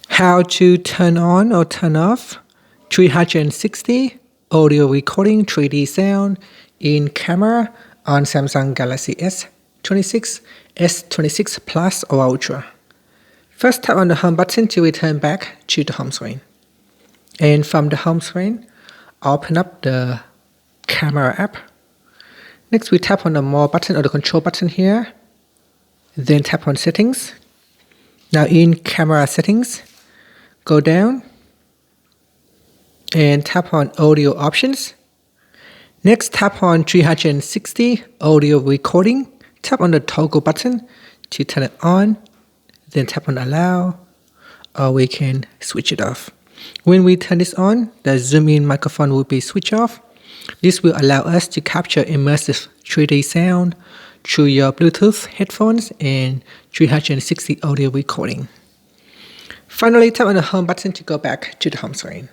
How to turn on or turn off 360 audio recording 3D sound in camera on Samsung Galaxy S26, S26 Plus or Ultra. First, tap on the home button to return back to the home screen. And from the home screen, open up the camera app. Next, we tap on the more button or the control button here. Then tap on settings. Now in camera settings, go down and tap on audio options. Next, tap on 360 audio recording. Tap on the toggle button to turn it on. Then tap on allow, or we can switch it off. When we turn this on, the zoom in microphone will be switched off. This will allow us to capture immersive 3D sound through your Bluetooth headphones and 360 audio recording. Finally, tap on the home button to go back to the home screen.